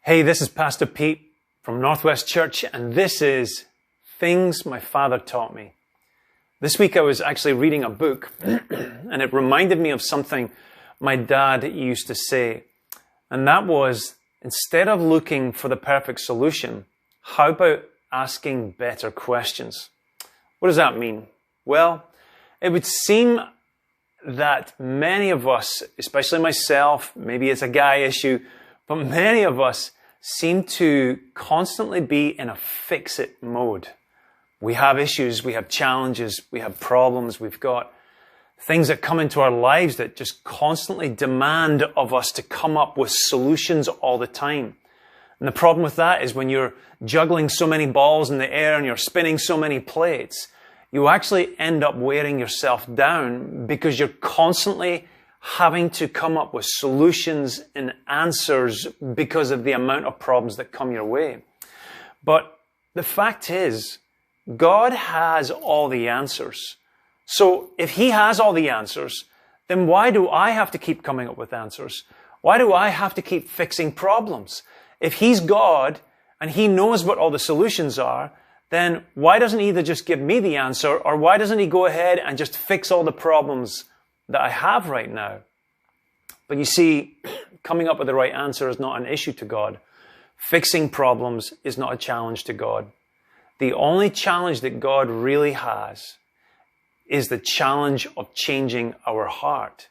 Hey, this is Pastor Pete from Northwest Church, and this is Things My Father Taught Me. This week I was actually reading a book, and it reminded me of something my dad used to say. And that was, instead of looking for the perfect solution, how about asking better questions? What does that mean? Well, it would seem that many of us, especially myself, maybe it's a guy issue, but many of us seem to constantly be in a fix-it mode. We have issues, we have challenges, we have problems, we've got things that come into our lives that just constantly demand of us to come up with solutions all the time. And the problem with that is when you're juggling so many balls in the air and you're spinning so many plates, you actually end up wearing yourself down because you're constantly having to come up with solutions and answers because of the amount of problems that come your way. But the fact is, God has all the answers. So if He has all the answers, then why do I have to keep coming up with answers? Why do I have to keep fixing problems? If He's God and He knows what all the solutions are, then why doesn't He either just give me the answer, or why doesn't He go ahead and just fix all the problems that I have right now? But you see, coming up with the right answer is not an issue to God. Fixing problems is not a challenge to God. The only challenge that God really has is the challenge of changing our heart,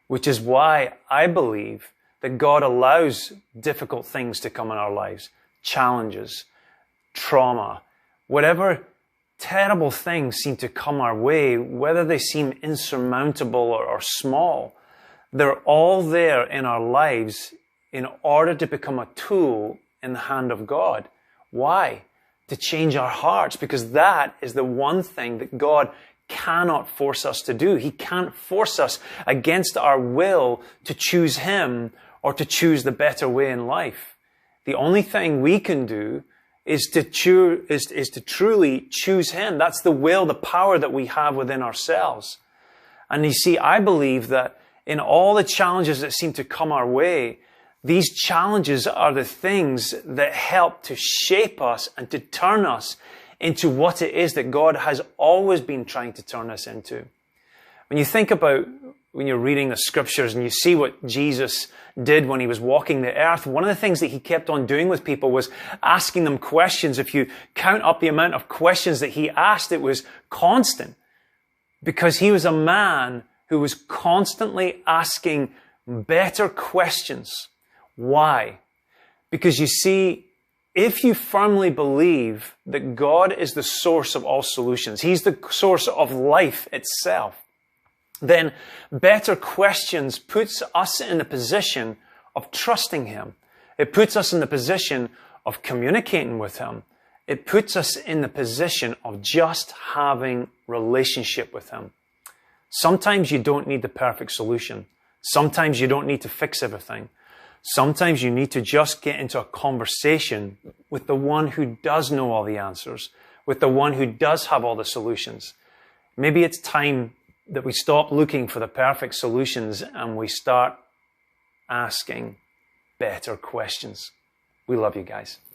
which is why I believe that God allows difficult things to come in our lives, challenges, trauma, whatever terrible things seem to come our way, whether they seem insurmountable or small, they're all there in our lives in order to become a tool in the hand of God. Why? To change our hearts, because that is the one thing that God cannot force us to do. He can't force us against our will to choose Him or to choose the better way in life. The only thing we can do is to truly choose Him. That's the will, the power that we have within ourselves. And you see, I believe that in all the challenges that seem to come our way, these challenges are the things that help to shape us and to turn us into what it is that God has always been trying to turn us into. When you think about when you're reading the scriptures and you see what Jesus did when He was walking the earth, one of the things that He kept on doing with people was asking them questions. If you count up the amount of questions that He asked, it was constant, because He was a man who was constantly asking better questions. Why? Because you see, if you firmly believe that God is the source of all solutions, He's the source of life itself, then better questions puts us in the position of trusting Him. It puts us in the position of communicating with Him. It puts us in the position of just having relationship with Him. Sometimes you don't need the perfect solution. Sometimes you don't need to fix everything. Sometimes you need to just get into a conversation with the one who does know all the answers, with the one who does have all the solutions. Maybe it's time that we stop looking for the perfect solutions and we start asking better questions. We love you guys.